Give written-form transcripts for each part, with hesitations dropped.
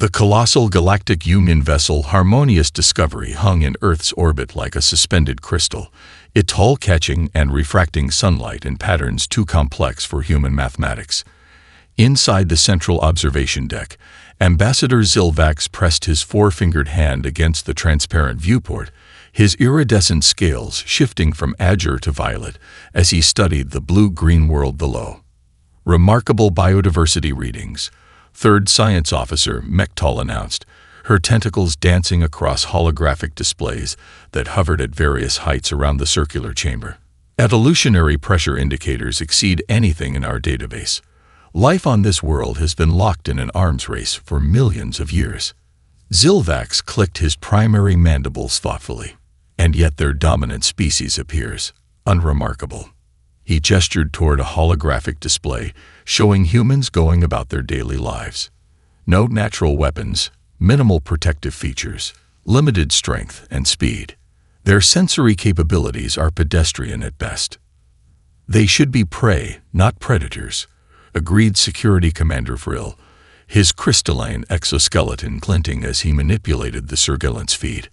The colossal Galactic Union vessel Harmonious Discovery hung in Earth's orbit like a suspended crystal, its hull catching and refracting sunlight in patterns too complex for human mathematics. Inside the central observation deck, Ambassador Zilvax pressed his four-fingered hand against the transparent viewport, his iridescent scales shifting from azure to violet as he studied the blue-green world below. Remarkable biodiversity readings, Third Science Officer Mektal announced, her tentacles dancing across holographic displays that hovered at various heights around the circular chamber. Evolutionary pressure indicators exceed anything in our database. Life on this world has been locked in an arms race for millions of years. Zilvax clicked his primary mandibles thoughtfully, and yet their dominant species appears unremarkable. He gestured toward a holographic display showing humans going about their daily lives. No natural weapons, minimal protective features, limited strength and speed. Their sensory capabilities are pedestrian at best. They should be prey, not predators, agreed Security Commander Frill, his crystalline exoskeleton glinting as he manipulated the surveillance feed.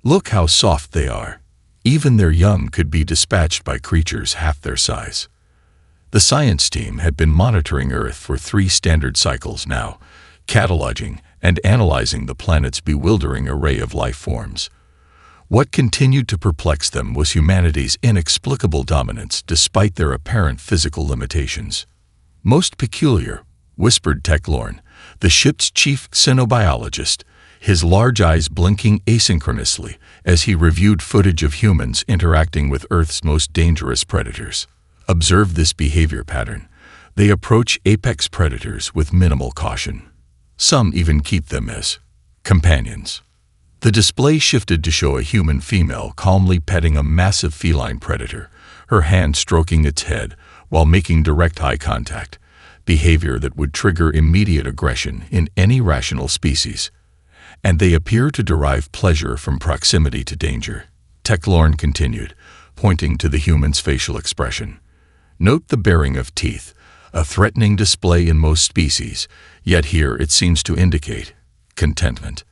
Look how soft they are. Even their young could be dispatched by creatures half their size. The science team had been monitoring Earth for 3 standard cycles now, cataloging and analyzing the planet's bewildering array of life forms. What continued to perplex them was humanity's inexplicable dominance despite their apparent physical limitations. Most peculiar, whispered Techlorn, the ship's chief xenobiologist, his large eyes blinking asynchronously as he reviewed footage of humans interacting with Earth's most dangerous predators. Observe this behavior pattern. They approach apex predators with minimal caution. Some even keep them as companions. The display shifted to show a human female calmly petting a massive feline predator, her hand stroking its head while making direct eye contact, behavior that would trigger immediate aggression in any rational species. And they appear to derive pleasure from proximity to danger, Techlorn continued, pointing to the human's facial expression. Note the baring of teeth, a threatening display in most species, yet here it seems to indicate contentment.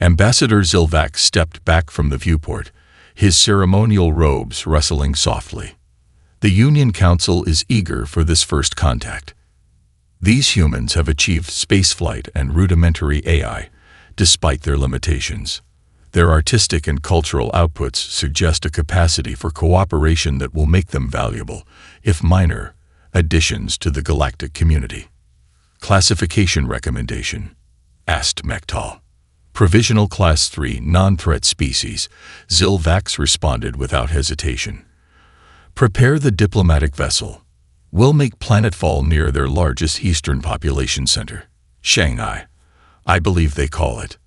Ambassador Zilvax stepped back from the viewport, his ceremonial robes rustling softly. The Union Council is eager for this first contact. These humans have achieved spaceflight and rudimentary AI, despite their limitations. Their artistic and cultural outputs suggest a capacity for cooperation that will make them valuable, if minor, additions to the galactic community. Classification recommendation, asked Mektal. Provisional Class 3 non-threat species, Zilvax responded without hesitation. Prepare the diplomatic vessel. We'll make planetfall near their largest eastern population center, Shanghai, I believe they call it.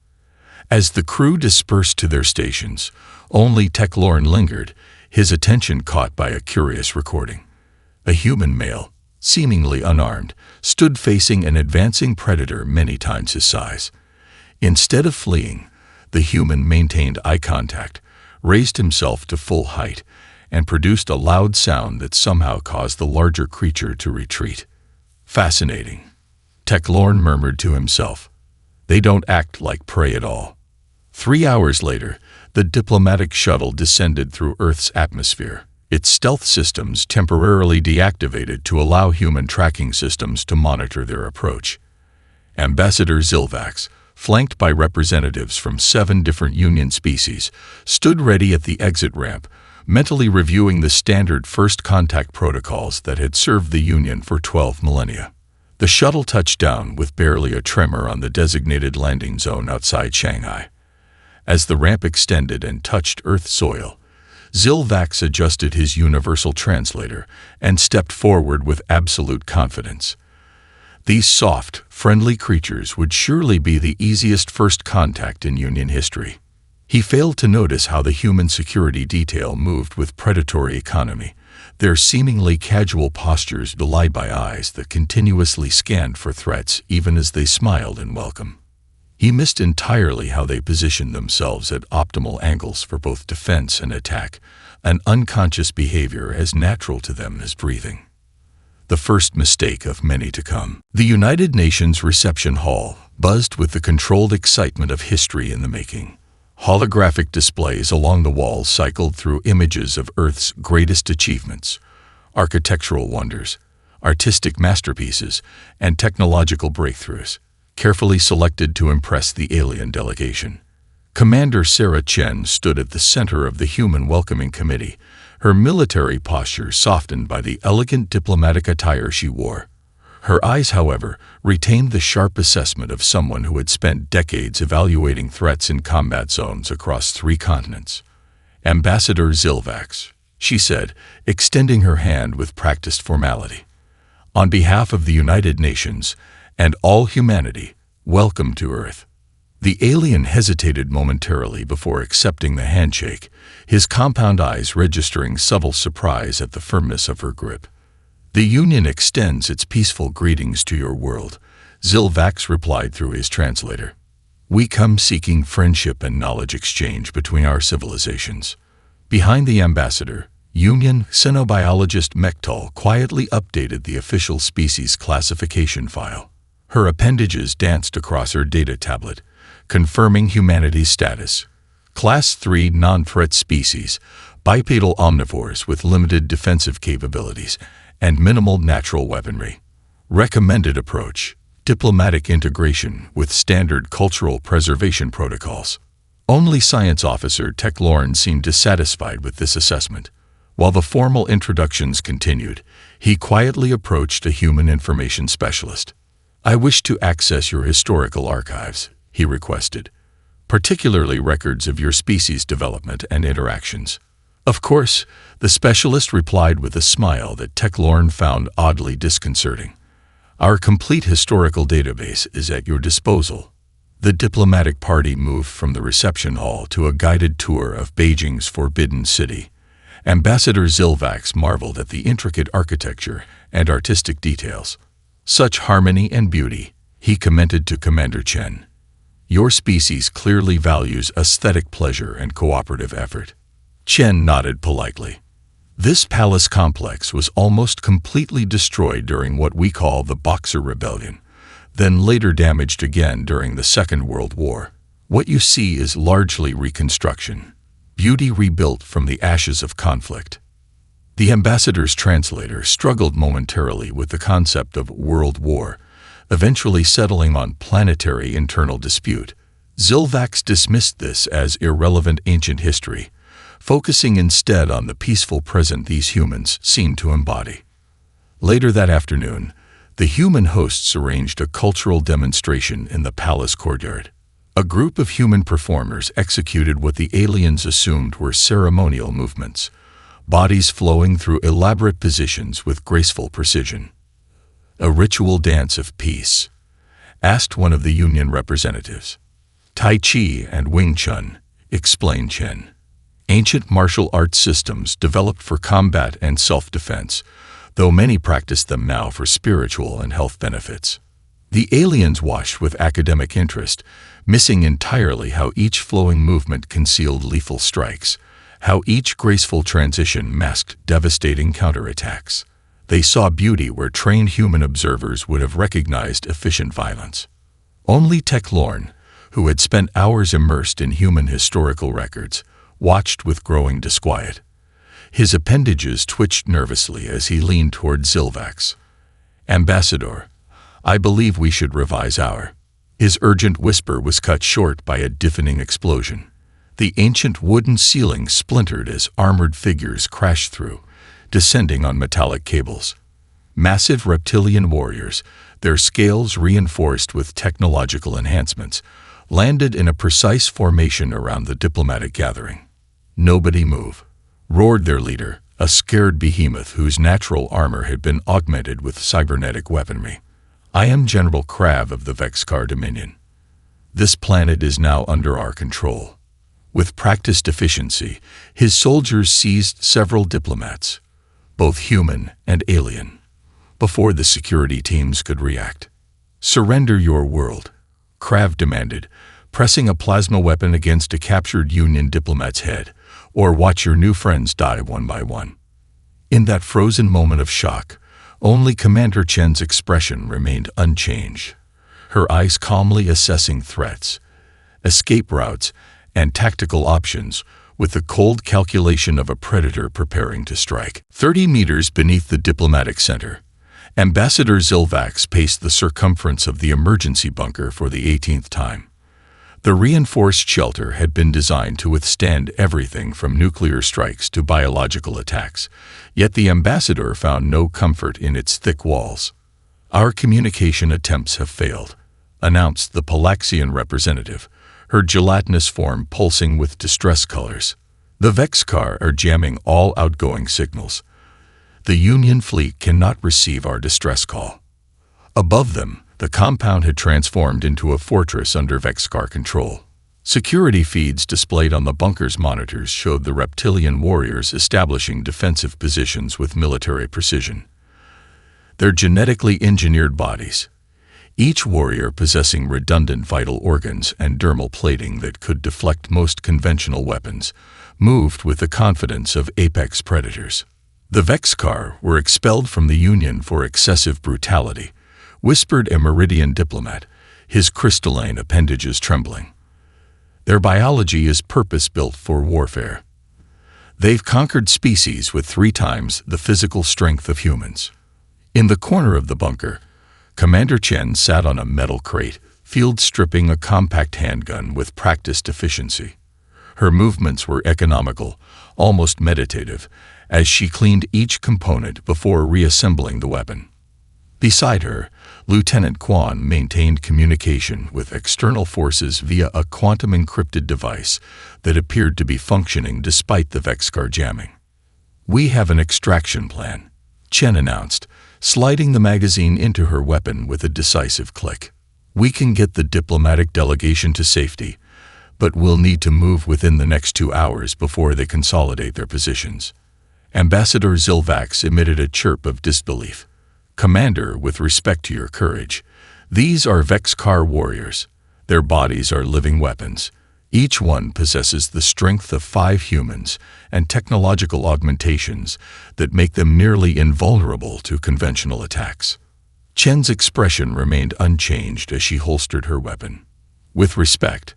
As the crew dispersed to their stations, only Techlorn lingered, his attention caught by a curious recording. A human male, seemingly unarmed, stood facing an advancing predator many times his size. Instead of fleeing, the human maintained eye contact, raised himself to full height, and produced a loud sound that somehow caused the larger creature to retreat. Fascinating, Techlorn murmured to himself. They don't act like prey at all. 3 hours later, the diplomatic shuttle descended through Earth's atmosphere, its stealth systems temporarily deactivated to allow human tracking systems to monitor their approach. Ambassador Zilvax, flanked by representatives from 7 different Union species, stood ready at the exit ramp, mentally reviewing the standard first contact protocols that had served the Union for 12 millennia. The shuttle touched down with barely a tremor on the designated landing zone outside Shanghai. As the ramp extended and touched Earth soil, Zilvax adjusted his universal translator and stepped forward with absolute confidence. These soft, friendly creatures would surely be the easiest first contact in Union history. He failed to notice how the human security detail moved with predatory economy, their seemingly casual postures belied by eyes that continuously scanned for threats even as they smiled in welcome. He missed entirely how they positioned themselves at optimal angles for both defense and attack, an unconscious behavior as natural to them as breathing. The first mistake of many to come. The United Nations Reception Hall, buzzed with the controlled excitement of history in the making. Holographic displays along the walls cycled through images of Earth's greatest achievements, architectural wonders, artistic masterpieces, and technological breakthroughs, carefully selected to impress the alien delegation. Commander Sarah Chen stood at the center of the human welcoming committee, her military posture softened by the elegant diplomatic attire she wore. Her eyes, however, retained the sharp assessment of someone who had spent decades evaluating threats in combat zones across 3 continents. "Ambassador Zilvax," she said, extending her hand with practiced formality. "On behalf of the United Nations and all humanity, welcome to Earth." The alien hesitated momentarily before accepting the handshake, his compound eyes registering subtle surprise at the firmness of her grip. "The Union extends its peaceful greetings to your world," Zilvax replied through his translator. "We come seeking friendship and knowledge exchange between our civilizations." Behind the ambassador, Union xenobiologist Mektal quietly updated the official species classification file. Her appendages danced across her data tablet, confirming humanity's status. Class 3 non-threat species, bipedal omnivores with limited defensive capabilities and minimal natural weaponry. Recommended approach, diplomatic integration with standard cultural preservation protocols. Only Science Officer Tech Lauren seemed dissatisfied with this assessment. While the formal introductions continued, he quietly approached a human information specialist. "I wish to access your historical archives," he requested, "particularly records of your species' development and interactions." "Of course," the specialist replied with a smile that Tech Lauren found oddly disconcerting. "Our complete historical database is at your disposal." The diplomatic party moved from the reception hall to a guided tour of Beijing's Forbidden City. Ambassador Zilvax marveled at the intricate architecture and artistic details. "Such harmony and beauty," he commented to Commander Chen. "Your species clearly values aesthetic pleasure and cooperative effort." Chen nodded politely. "This palace complex was almost completely destroyed during what we call the Boxer Rebellion, then later damaged again during the Second World War. What you see is largely reconstruction, beauty rebuilt from the ashes of conflict." The ambassador's translator struggled momentarily with the concept of world war, eventually settling on planetary internal dispute. Zilvax dismissed this as irrelevant ancient history, focusing instead on the peaceful present these humans seemed to embody. Later that afternoon, the human hosts arranged a cultural demonstration in the palace courtyard. A group of human performers executed what the aliens assumed were ceremonial movements, bodies flowing through elaborate positions with graceful precision. "A ritual dance of peace?" asked one of the Union representatives. "Tai Chi and Wing Chun," explained Chen. "Ancient martial arts systems developed for combat and self-defense, though many practice them now for spiritual and health benefits." The aliens watched with academic interest, missing entirely how each flowing movement concealed lethal strikes, how each graceful transition masked devastating counterattacks. They saw beauty where trained human observers would have recognized efficient violence. Only Tech Lauren, who had spent hours immersed in human historical records, watched with growing disquiet. His appendages twitched nervously as he leaned toward Zilvax. "Ambassador, I believe we should revise our—" His urgent whisper was cut short by a deafening explosion. The ancient wooden ceiling splintered as armored figures crashed through, descending on metallic cables. Massive reptilian warriors, their scales reinforced with technological enhancements, landed in a precise formation around the diplomatic gathering. "Nobody move," roared their leader, a scared behemoth whose natural armor had been augmented with cybernetic weaponry. "I am General Krav of the Vexcar Dominion. This planet is now under our control." With practiced efficiency, his soldiers seized several diplomats, both human and alien, before the security teams could react. "Surrender your world," Krav demanded, pressing a plasma weapon against a captured Union diplomat's head, "or watch your new friends die one by one." In that frozen moment of shock, only Commander Chen's expression remained unchanged. her eyes calmly assessing threats, escape routes, and tactical options with the cold calculation of a predator preparing to strike. 30 meters beneath the diplomatic center, Ambassador Zilvax paced the circumference of the emergency bunker for the 18th time. The reinforced shelter had been designed to withstand everything from nuclear strikes to biological attacks, yet the ambassador found no comfort in its thick walls. "Our communication attempts have failed," announced the Palaxian representative, her gelatinous form pulsing with distress colors. "The Vexcar are jamming all outgoing signals. The Union fleet cannot receive our distress call." Above them, the compound had transformed into a fortress under Vexcar control. Security feeds displayed on the bunker's monitors showed the reptilian warriors establishing defensive positions with military precision. Their genetically engineered bodies, each warrior possessing redundant vital organs and dermal plating that could deflect most conventional weapons, moved with the confidence of apex predators. "The Vexcar were expelled from the Union for excessive brutality," whispered a Meridian diplomat, his crystalline appendages trembling. "Their biology is purpose-built for warfare. They've conquered species with 3 times the physical strength of humans." In the corner of the bunker, Commander Chen sat on a metal crate, field stripping a compact handgun with practiced efficiency. Her movements were economical, almost meditative, as she cleaned each component before reassembling the weapon. Beside her, Lieutenant Quan maintained communication with external forces via a quantum-encrypted device that appeared to be functioning despite the Vexcar jamming. "We have an extraction plan," Chen announced, sliding the magazine into her weapon with a decisive click. "We can get the diplomatic delegation to safety, but we'll need to move within the next 2 hours before they consolidate their positions." Ambassador Zilvax emitted a chirp of disbelief. "Commander, with respect to your courage, these are Vexcar warriors. Their bodies are living weapons. Each one possesses the strength of 5 humans and technological augmentations that make them nearly invulnerable to conventional attacks." Chen's expression remained unchanged as she holstered her weapon. "With respect,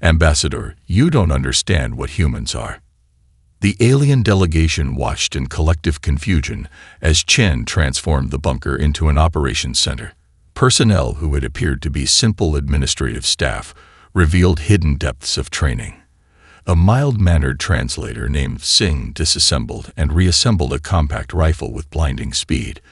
Ambassador, you don't understand what humans are." The alien delegation watched in collective confusion as Chen transformed the bunker into an operations center. Personnel who had appeared to be simple administrative staff revealed hidden depths of training. A mild-mannered translator named Singh disassembled and reassembled a compact rifle with blinding speed,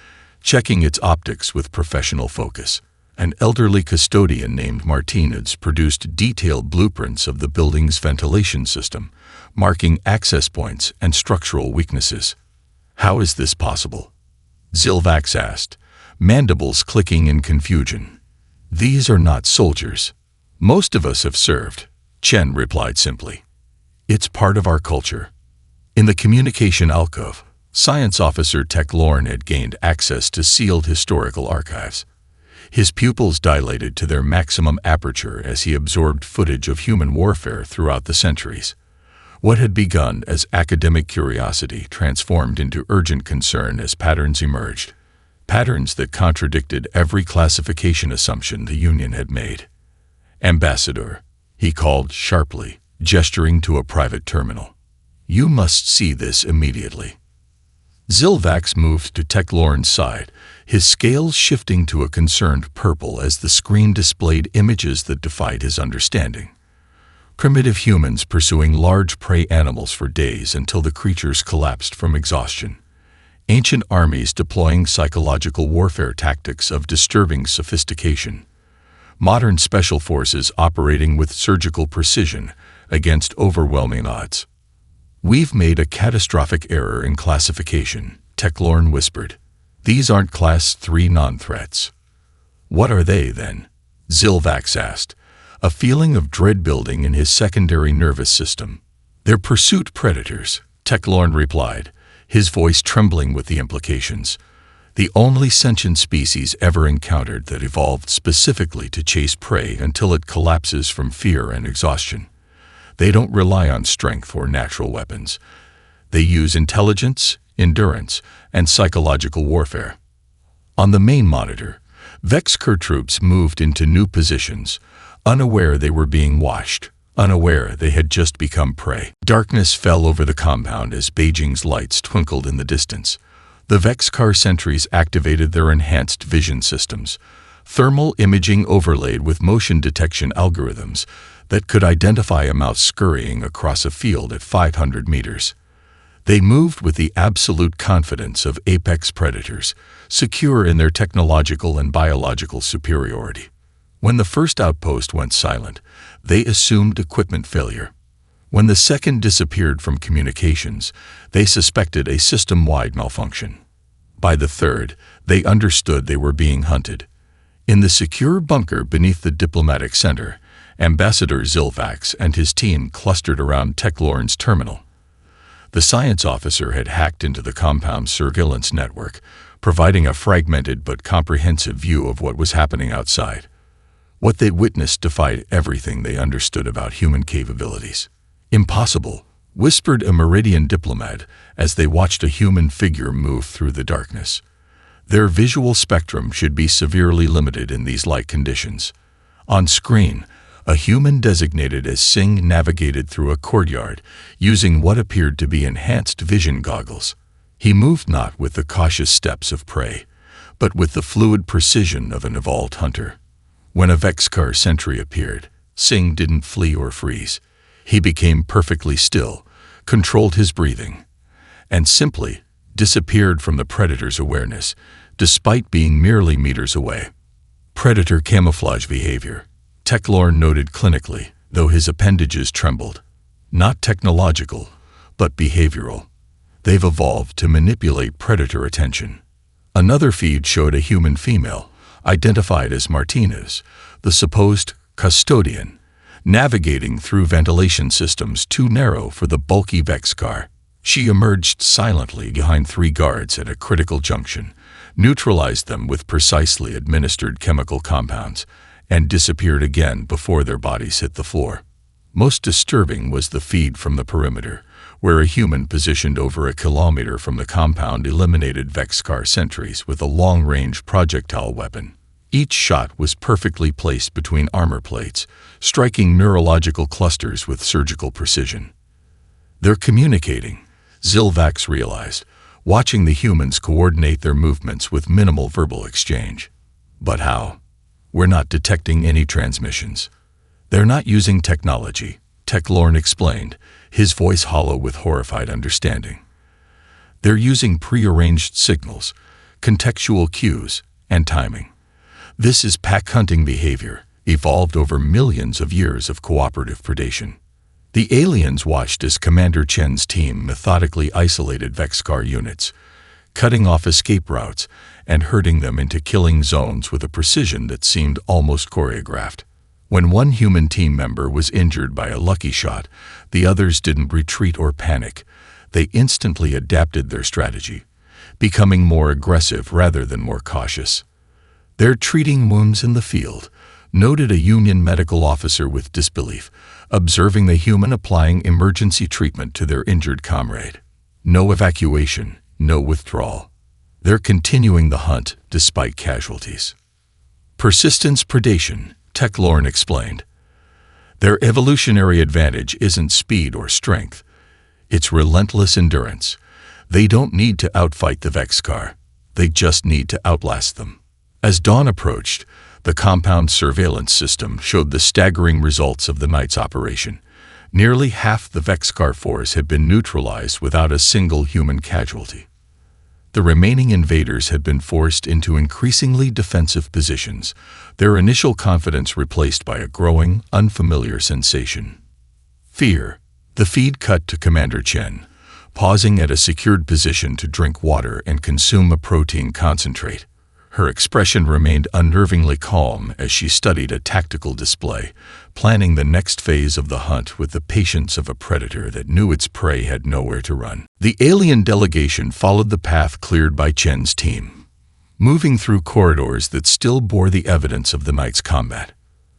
checking its optics with professional focus. An elderly custodian named Martinez produced detailed blueprints of the building's ventilation system, marking access points and structural weaknesses. "How is this possible?" Zilvax asked, mandibles clicking in confusion. "These are not soldiers. Most of us have served," Chen replied simply. "It's part of our culture." In the communication alcove, Science Officer Tech Lorne had gained access to sealed historical archives. His pupils dilated to their maximum aperture as he absorbed footage of human warfare throughout the centuries. What had begun as academic curiosity transformed into urgent concern as patterns emerged. Patterns that contradicted every classification assumption the Union had made. "Ambassador," he called sharply, gesturing to a private terminal. "You must see this immediately." Zilvax moved to Tech Lorne's side, his scales shifting to a concerned purple as the screen displayed images that defied his understanding. Primitive humans pursuing large prey animals for days until the creatures collapsed from exhaustion. Ancient armies deploying psychological warfare tactics of disturbing sophistication. Modern special forces operating with surgical precision against overwhelming odds. "We've made a catastrophic error in classification," Tech Lorne whispered. "These aren't Class 3 non-threats." "What are they, then?" Zilvax asked, a feeling of dread building in his secondary nervous system. "They're pursuit predators," Tech Lorne replied, his voice trembling with the implications. "The only sentient species ever encountered that evolved specifically to chase prey until it collapses from fear and exhaustion. They don't rely on strength or natural weapons. They use intelligence, endurance, and psychological warfare." On the main monitor, Vexcar troops moved into new positions, unaware they were being watched, unaware they had just become prey. Darkness fell over the compound as Beijing's lights twinkled in the distance. The Vexcar sentries activated their enhanced vision systems, thermal imaging overlaid with motion detection algorithms that could identify a mouse scurrying across a field at 500 meters. They moved with the absolute confidence of apex predators, secure in their technological and biological superiority. When the first outpost went silent, they assumed equipment failure. When the second disappeared from communications, they suspected a system-wide malfunction. By the third, they understood they were being hunted. In the secure bunker beneath the diplomatic center, Ambassador Zilvax and his team clustered around Techlorn's terminal. The science officer had hacked into the compound's surveillance network, providing a fragmented but comprehensive view of what was happening outside. What they witnessed defied everything they understood about human capabilities. "Impossible," whispered a Meridian diplomat as they watched a human figure move through the darkness. Their visual spectrum should be severely limited in these light conditions. On screen, a human designated as Singh navigated through a courtyard, using what appeared to be enhanced vision goggles. He moved not with the cautious steps of prey, but with the fluid precision of an evolved hunter. When a Vexcar sentry appeared, Singh didn't flee or freeze. He became perfectly still, controlled his breathing, and simply disappeared from the predator's awareness, despite being merely meters away. Predator camouflage behavior, Techlorn noted clinically, though his appendages trembled. Not technological, but behavioral. They've evolved to manipulate predator attention. Another feed showed a human female, identified as Martinez, the supposed custodian, navigating through ventilation systems too narrow for the bulky Vexcar. She emerged silently behind 3 guards at a critical junction, neutralized them with precisely administered chemical compounds, and disappeared again before their bodies hit the floor. Most disturbing was the feed from the perimeter, where a human positioned over a kilometer from the compound eliminated Vexcar sentries with a long-range projectile weapon. Each shot was perfectly placed between armor plates, striking neurological clusters with surgical precision. "They're communicating," Zilvax realized, watching the humans coordinate their movements with minimal verbal exchange. "But how? We're not detecting any transmissions." "They're not using technology," Techlorn explained, his voice hollow with horrified understanding. "They're using prearranged signals, contextual cues, and timing. This is pack hunting behavior, evolved over millions of years of cooperative predation." The aliens watched as Commander Chen's team methodically isolated Vexcar units, cutting off escape routes and herding them into killing zones with a precision that seemed almost choreographed. When one human team member was injured by a lucky shot, the others didn't retreat or panic. They instantly adapted their strategy, becoming more aggressive rather than more cautious. "They're treating wounds in the field," noted a Union medical officer with disbelief, observing the human applying emergency treatment to their injured comrade. "No evacuation, no withdrawal. They're continuing the hunt despite casualties." "Persistence predation," Techlorn explained. "Their evolutionary advantage isn't speed or strength. It's relentless endurance. They don't need to outfight the Vexcar. They just need to outlast them." As dawn approached, the compound's surveillance system showed the staggering results of the night's operation. Nearly half the Vexcar force had been neutralized without a single human casualty. The remaining invaders had been forced into increasingly defensive positions, their initial confidence replaced by a growing, unfamiliar sensation. Fear. The feed cut to Commander Chen, pausing at a secured position to drink water and consume a protein concentrate. Her expression remained unnervingly calm as she studied a tactical display, planning the next phase of the hunt with the patience of a predator that knew its prey had nowhere to run. The alien delegation followed the path cleared by Chen's team, moving through corridors that still bore the evidence of the night's combat.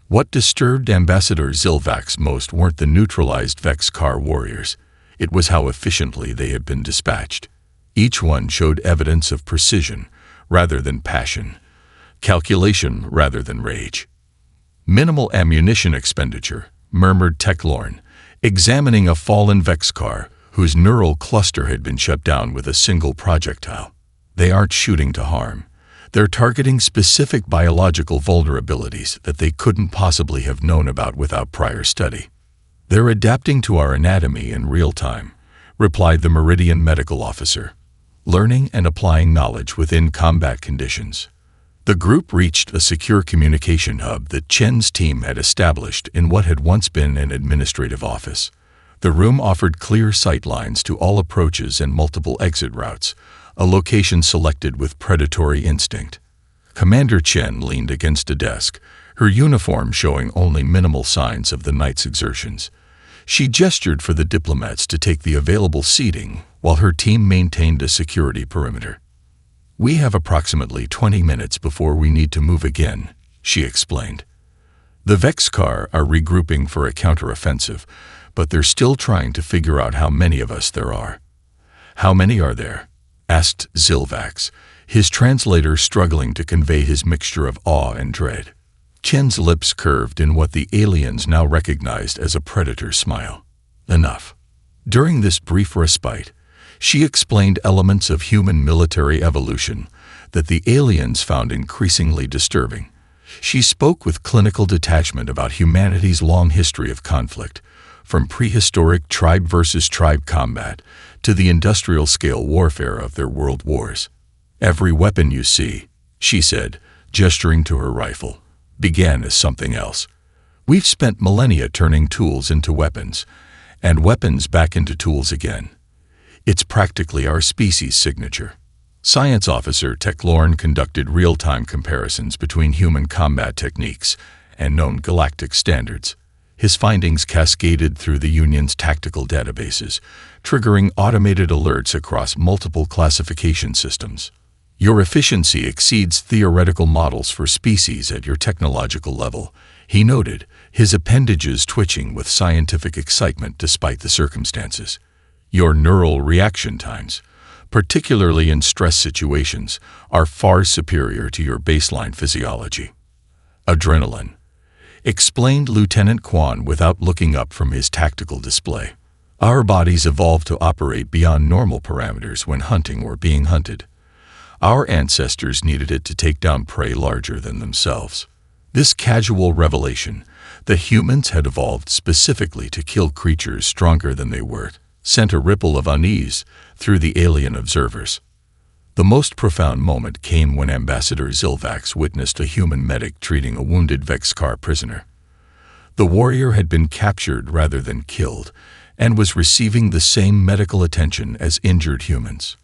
What disturbed Ambassador Zilvax most weren't the neutralized Vexcar warriors. It was how efficiently they had been dispatched. Each one showed evidence of precision, rather than passion. calculation rather than rage. Minimal ammunition expenditure, murmured Tech Lorne, examining a fallen Vex car whose neural cluster had been shut down with a single projectile. They aren't shooting to harm. They're targeting specific biological vulnerabilities that they couldn't possibly have known about without prior study. They're adapting to our anatomy in real time, replied the Meridian medical officer, learning and applying knowledge within combat conditions. The group reached a secure communication hub that Chen's team had established in what had once been an administrative office. The room offered clear sight lines to all approaches and multiple exit routes, a location selected with predatory instinct. Commander Chen leaned against a desk, her uniform showing only minimal signs of the night's exertions. She gestured for the diplomats to take the available seating while her team maintained a security perimeter. "We have approximately 20 minutes before we need to move again," she explained. "The Vex car are regrouping for a counteroffensive, but they're still trying to figure out how many of us there are." "How many are there?" asked Zilvax, his translator struggling to convey his mixture of awe and dread. Chen's lips curved in what the aliens now recognized as a predator's smile. "Enough." During this brief respite, she explained elements of human military evolution that the aliens found increasingly disturbing. She spoke with clinical detachment about humanity's long history of conflict, from prehistoric tribe versus tribe combat to the industrial-scale warfare of their world wars. "Every weapon you see," she said, gesturing to her rifle, "began as something else. We've spent millennia turning tools into weapons, and weapons back into tools again. It's practically our species' signature." Science Officer Tech Lorne conducted real-time comparisons between human combat techniques and known galactic standards. His findings cascaded through the Union's tactical databases, triggering automated alerts across multiple classification systems. "Your efficiency exceeds theoretical models for species at your technological level," he noted, his appendages twitching with scientific excitement despite the circumstances. "Your neural reaction times, particularly in stress situations, are far superior to your baseline physiology." "Adrenaline," explained Lieutenant Quan without looking up from his tactical display. "Our bodies evolved to operate beyond normal parameters when hunting or being hunted. Our ancestors needed it to take down prey larger than themselves. This casual revelation that humans had evolved specifically to kill creatures stronger than they were sent a ripple of unease through the alien observers. The most profound moment came when Ambassador Zilvax witnessed a human medic treating a wounded Vexcar prisoner. The warrior had been captured rather than killed, and was receiving the same medical attention as injured humans.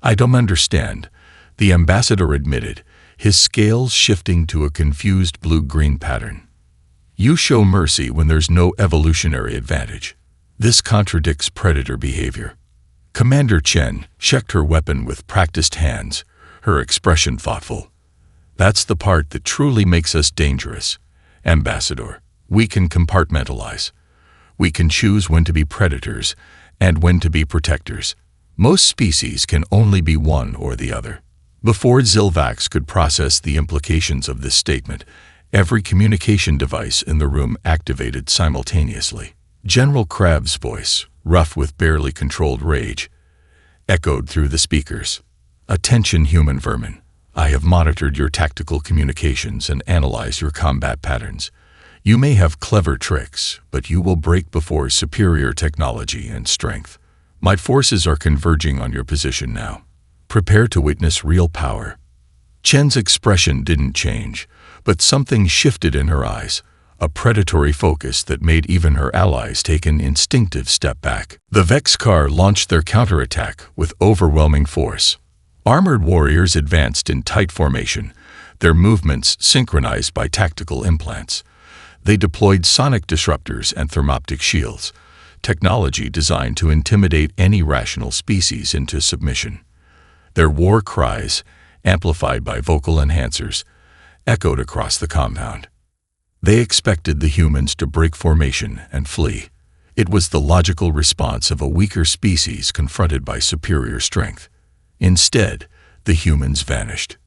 "I don't understand," the ambassador admitted, his scales shifting to a confused blue-green pattern. "You show mercy when there's no evolutionary advantage. This contradicts predator behavior." Commander Chen checked her weapon with practiced hands, her expression thoughtful. "That's the part that truly makes us dangerous, Ambassador. We can compartmentalize. We can choose when to be predators and when to be protectors. Most species can only be one or the other." Before Zilvax could process the implications of this statement, every communication device in the room activated simultaneously. General Crab's voice, rough with barely controlled rage, echoed through the speakers. "Attention, human vermin. I have monitored your tactical communications and analyzed your combat patterns. You may have clever tricks, but you will break before superior technology and strength. My forces are converging on your position now. Prepare to witness real power." Chen's expression didn't change, but something shifted in her eyes, a predatory focus that made even her allies take an instinctive step back. The Vexcar launched their counterattack with overwhelming force. Armored warriors advanced in tight formation, their movements synchronized by tactical implants. They deployed sonic disruptors and thermoptic shields, technology designed to intimidate any rational species into submission. Their war cries, amplified by vocal enhancers, echoed across the compound. They expected the humans to break formation and flee. It was the logical response of a weaker species confronted by superior strength. Instead, the humans vanished.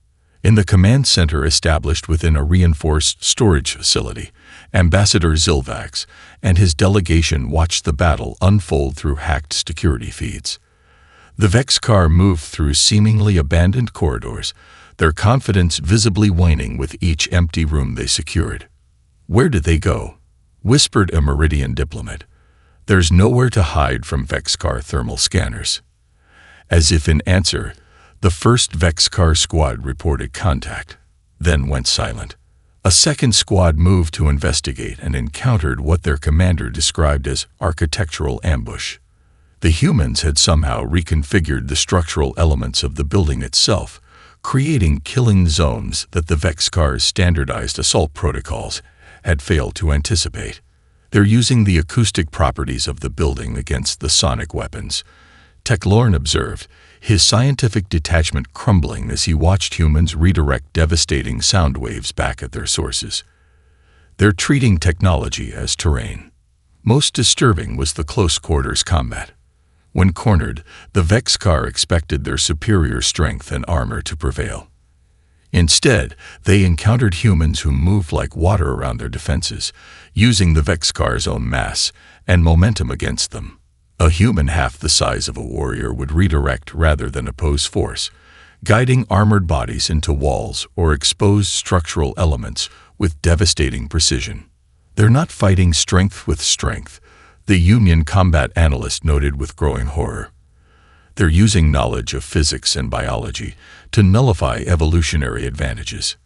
In the command center established within a reinforced storage facility, Ambassador Zilvax and his delegation watched the battle unfold through hacked security feeds. The Vexcar moved through seemingly abandoned corridors, their confidence visibly waning with each empty room they secured. "Where did they go?" whispered a Meridian diplomat. "There's nowhere to hide from Vexcar thermal scanners." As if in answer, the first Vexcar squad reported contact, then went silent. A second squad moved to investigate and encountered what their commander described as architectural ambush. The humans had somehow reconfigured the structural elements of the building itself, creating killing zones that the Vexcar's standardized assault protocols had failed to anticipate. They're using the acoustic properties of the building against the sonic weapons, Techlorn observed, his scientific detachment crumbling as he watched humans redirect devastating sound waves back at their sources. They're treating technology as terrain. Most disturbing was the close-quarters combat. When cornered, the Vexcar expected their superior strength and armor to prevail. Instead, they encountered humans who moved like water around their defenses, using the Vexcar's own mass and momentum against them. A human half the size of a warrior would redirect rather than oppose force, guiding armored bodies into walls or exposed structural elements with devastating precision. They're not fighting strength with strength, the Union combat analyst noted with growing horror. They're using knowledge of physics and biology to nullify evolutionary advantages.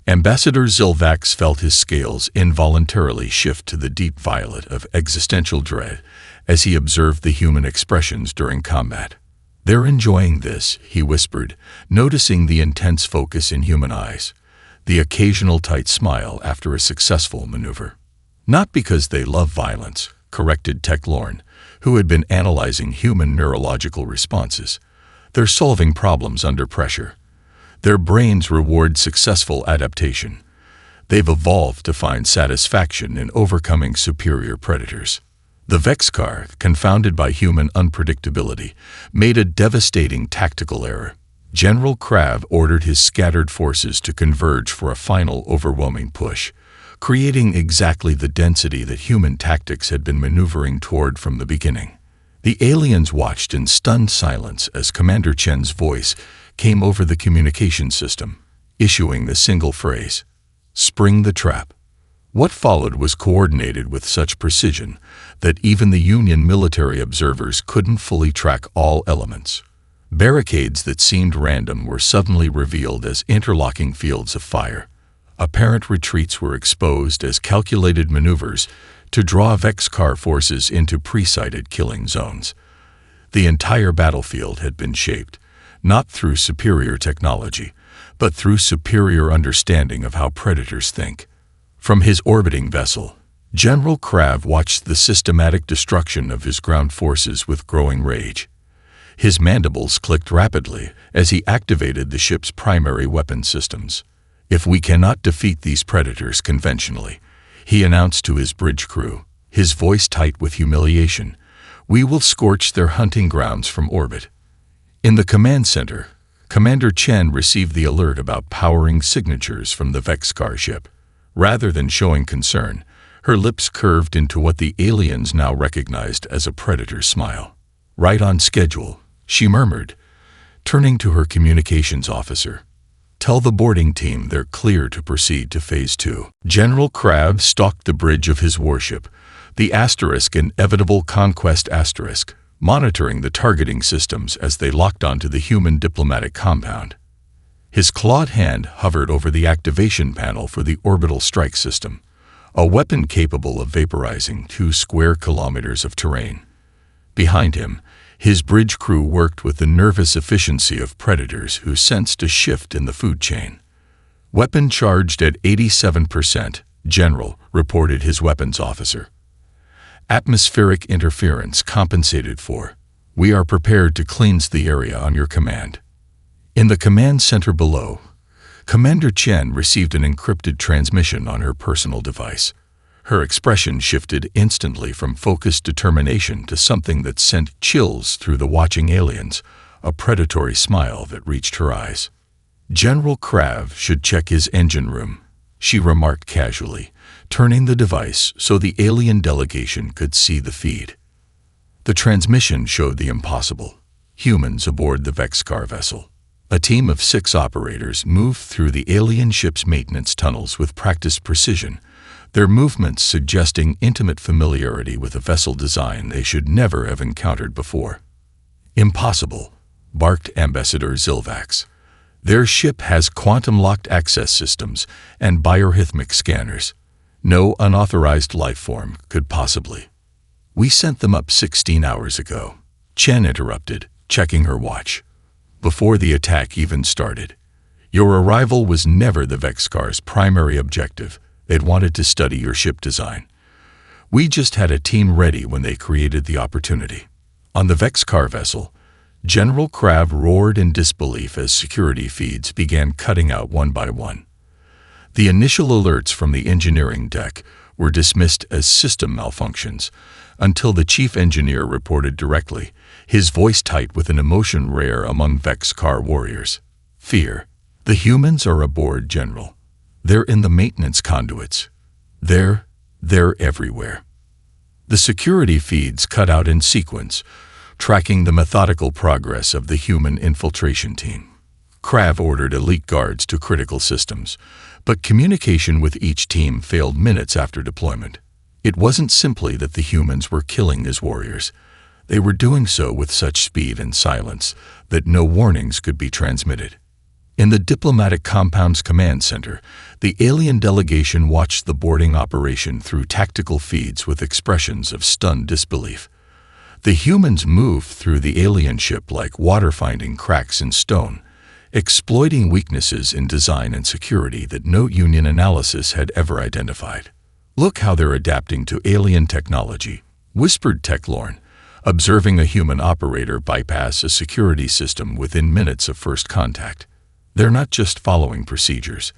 Ambassador Zilvax felt his scales involuntarily shift to the deep violet of existential dread as he observed the human expressions during combat. "They're enjoying this," he whispered, noticing the intense focus in human eyes, the occasional tight smile after a successful maneuver. "Not because they love violence," corrected Techlorn, who had been analyzing human neurological responses. "They're solving problems under pressure. Their brains reward successful adaptation. They've evolved to find satisfaction in overcoming superior predators." The Vexcar, confounded by human unpredictability, made a devastating tactical error. General Krav ordered his scattered forces to converge for a final overwhelming push, creating exactly the density that human tactics had been maneuvering toward from the beginning. The aliens watched in stunned silence as Commander Chen's voice came over the communication system, issuing the single phrase, "Spring the trap." What followed was coordinated with such precision that even the Union military observers couldn't fully track all elements. Barricades that seemed random were suddenly revealed as interlocking fields of fire. Apparent retreats were exposed as calculated maneuvers to draw Vexcar forces into pre-sighted killing zones. The entire battlefield had been shaped, not through superior technology, but through superior understanding of how predators think. From his orbiting vessel, General Krav watched the systematic destruction of his ground forces with growing rage. His mandibles clicked rapidly as he activated the ship's primary weapon systems. "If we cannot defeat these predators conventionally," he announced to his bridge crew, his voice tight with humiliation, "we will scorch their hunting grounds from orbit." In the command center, Commander Chen received the alert about powering signatures from the Vexcar ship. Rather than showing concern, her lips curved into what the aliens now recognized as a predator's smile. "Right on schedule," she murmured, turning to her communications officer. "Tell the boarding team they're clear to proceed to Phase 2. General Krav stalked the bridge of his warship, the Asterisk Inevitable Conquest Asterisk, monitoring the targeting systems as they locked onto the human diplomatic compound. His clawed hand hovered over the activation panel for the orbital strike system, a weapon capable of vaporizing 2 square kilometers of terrain. Behind him, his bridge crew worked with the nervous efficiency of predators who sensed a shift in the food chain. "Weapon charged at 87%, General," reported his weapons officer. "Atmospheric interference compensated for. We are prepared to cleanse the area on your command." In the command center below, Commander Chen received an encrypted transmission on her personal device. Her expression shifted instantly from focused determination to something that sent chills through the watching aliens, a predatory smile that reached her eyes. General Krav should check his engine room, she remarked casually, turning the device so the alien delegation could see the feed. The transmission showed the impossible. Humans aboard the Vexcar vessel. A team of 6 operators moved through the alien ship's maintenance tunnels with practiced precision, their movements suggesting intimate familiarity with a vessel design they should never have encountered before. Impossible, barked Ambassador Zilvax. Their ship has quantum-locked access systems and biorhythmic scanners. No unauthorized life form could possibly. We sent them up 16 hours ago, Chen interrupted, checking her watch. Before the attack even started. Your arrival was never the Vexcar's primary objective. They'd wanted to study your ship design. We just had a team ready when they created the opportunity. On the Vexcar vessel, General Krav roared in disbelief as security feeds began cutting out one by one. The initial alerts from the engineering deck were dismissed as system malfunctions until the chief engineer reported directly, his voice tight with an emotion rare among Vexcar warriors. Fear. The humans are aboard, General. They're in the maintenance conduits. They're everywhere. The security feeds cut out in sequence, tracking the methodical progress of the human infiltration team. Krav ordered elite guards to critical systems, but communication with each team failed minutes after deployment. It wasn't simply that the humans were killing his warriors. They were doing so with such speed and silence that no warnings could be transmitted. In the diplomatic compound's command center, the alien delegation watched the boarding operation through tactical feeds with expressions of stunned disbelief. The humans moved through the alien ship like water finding cracks in stone, exploiting weaknesses in design and security that no Union analysis had ever identified. Look how they're adapting to alien technology, whispered Techlorn, observing a human operator bypass a security system within minutes of first contact. They're not just following procedures.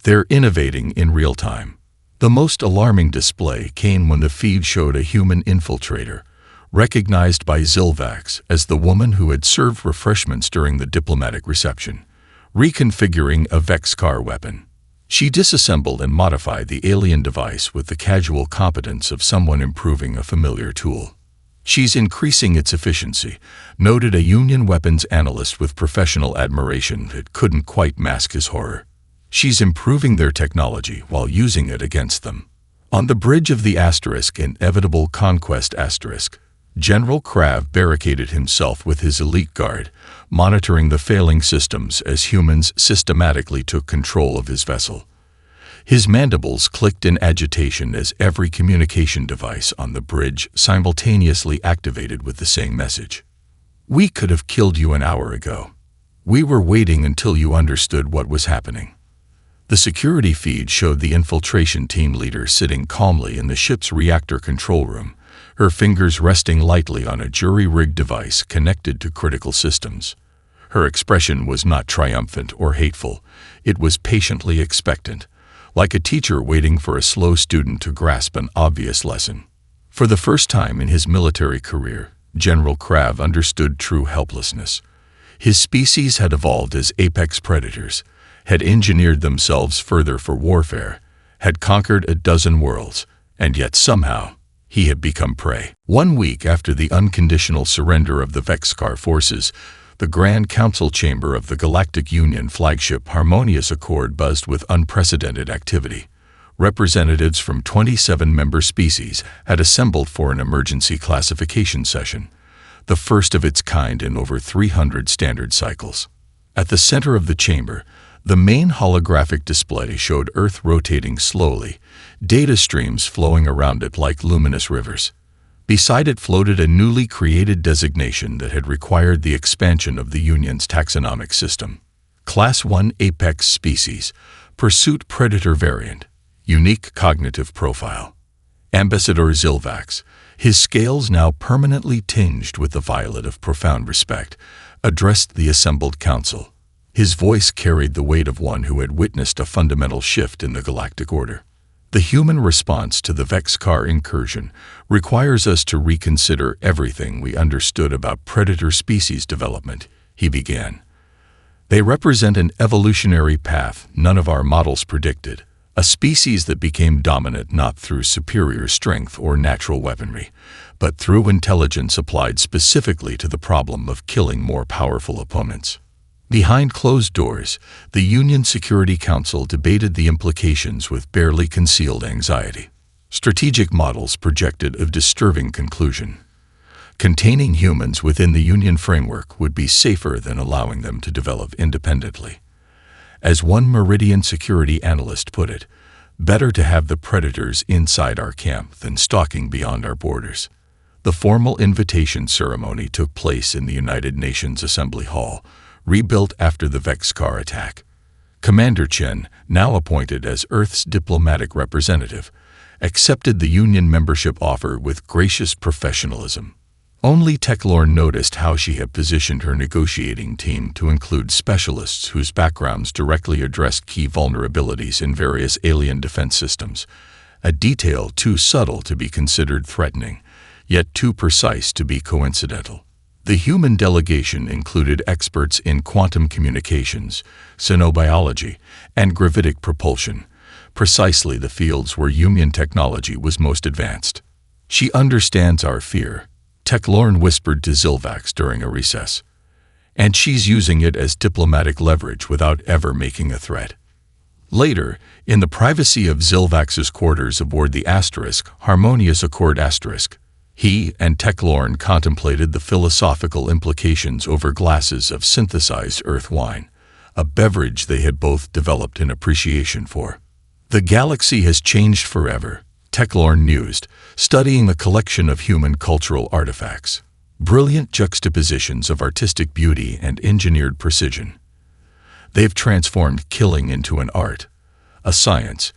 They're innovating in real time. The most alarming display came when the feed showed a human infiltrator, recognized by Zilvax as the woman who had served refreshments during the diplomatic reception, reconfiguring a Vexcar weapon. She disassembled and modified the alien device with the casual competence of someone improving a familiar tool. She's increasing its efficiency, noted a Union weapons analyst with professional admiration that couldn't quite mask his horror. She's improving their technology while using it against them. On the bridge of the inevitable conquest asterisk, General Krav barricaded himself with his elite guard, monitoring the failing systems as humans systematically took control of his vessel. His mandibles clicked in agitation as every communication device on the bridge simultaneously activated with the same message. We could have killed you an hour ago. We were waiting until you understood what was happening. The security feed showed the infiltration team leader sitting calmly in the ship's reactor control room, her fingers resting lightly on a jury-rigged device connected to critical systems. Her expression was not triumphant or hateful. It was patiently expectant, like a teacher waiting for a slow student to grasp an obvious lesson. For the first time in his military career, General Krav understood true helplessness. His species had evolved as apex predators, had engineered themselves further for warfare, had conquered a dozen worlds, and yet somehow he had become prey. 1 week after the unconditional surrender of the Vexcar forces, the Grand Council chamber of the Galactic Union flagship Harmonious Accord buzzed with unprecedented activity. Representatives from 27 member species had assembled for an emergency classification session, the first of its kind in over 300 standard cycles. At the center of the chamber, the main holographic display showed Earth rotating slowly, data streams flowing around it like luminous rivers. Beside it floated a newly created designation that had required the expansion of the Union's taxonomic system. Class 1 Apex Species, Pursuit Predator Variant, Unique Cognitive Profile. Ambassador Zilvax, his scales now permanently tinged with the violet of profound respect, addressed the assembled council. His voice carried the weight of one who had witnessed a fundamental shift in the galactic order. The human response to the Vexcar incursion requires us to reconsider everything we understood about predator species development, he began. They represent an evolutionary path none of our models predicted, a species that became dominant not through superior strength or natural weaponry, but through intelligence applied specifically to the problem of killing more powerful opponents. Behind closed doors, the Union Security Council debated the implications with barely concealed anxiety. Strategic models projected a disturbing conclusion. Containing humans within the Union framework would be safer than allowing them to develop independently. As one Meridian security analyst put it, better to have the predators inside our camp than stalking beyond our borders. The formal invitation ceremony took place in the United Nations Assembly Hall, rebuilt after the Vexcar attack. Commander Chen, now appointed as Earth's diplomatic representative, accepted the Union membership offer with gracious professionalism. Only Techlorn noticed how she had positioned her negotiating team to include specialists whose backgrounds directly addressed key vulnerabilities in various alien defense systems, a detail too subtle to be considered threatening, yet too precise to be coincidental. The human delegation included experts in quantum communications, xenobiology, and gravitic propulsion, precisely the fields where Union technology was most advanced. "She understands our fear," Techlorn whispered to Zilvax during a recess. "And she's using it as diplomatic leverage without ever making a threat." Later, in the privacy of Zilvax's quarters aboard the Harmonious Accord *, he and Techlorn contemplated the philosophical implications over glasses of synthesized earth wine, a beverage they had both developed an appreciation for. "The galaxy has changed forever," Techlorn mused, studying the collection of human cultural artifacts. Brilliant juxtapositions of artistic beauty and engineered precision. They've transformed killing into an art, a science,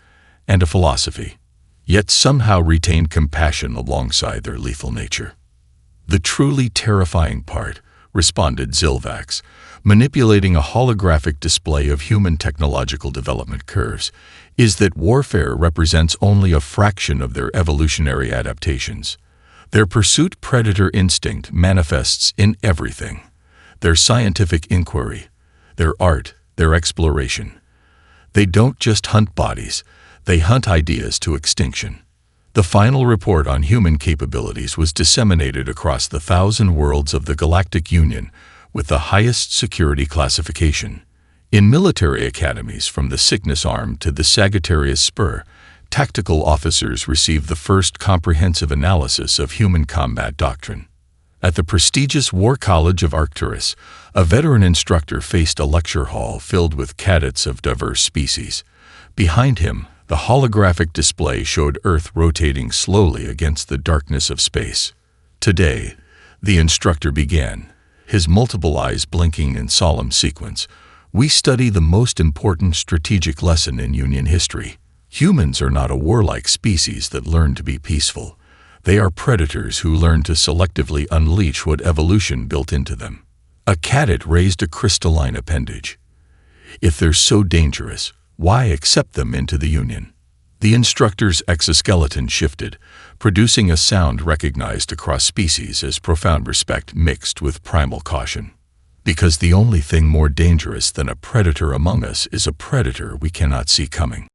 and a philosophy, yet somehow retained compassion alongside their lethal nature. "The truly terrifying part," responded Zilvax, manipulating a holographic display of human technological development curves, "is that warfare represents only a fraction of their evolutionary adaptations. Their pursuit predator instinct manifests in everything: their scientific inquiry, their art, their exploration. They don't just hunt bodies, they hunt ideas to extinction." The final report on human capabilities was disseminated across the 1,000 worlds of the Galactic Union with the highest security classification. In military academies from the Cygnus Arm to the Sagittarius Spur, tactical officers received the first comprehensive analysis of human combat doctrine. At the prestigious War College of Arcturus, a veteran instructor faced a lecture hall filled with cadets of diverse species. Behind him, the holographic display showed Earth rotating slowly against the darkness of space. "Today," the instructor began, his multiple eyes blinking in solemn sequence, "we study the most important strategic lesson in Union history. Humans are not a warlike species that learn to be peaceful. They are predators who learn to selectively unleash what evolution built into them." A cadet raised a crystalline appendage. "If they're so dangerous, why accept them into the Union?" The instructor's exoskeleton shifted, producing a sound recognized across species as profound respect mixed with primal caution. "Because the only thing more dangerous than a predator among us is a predator we cannot see coming."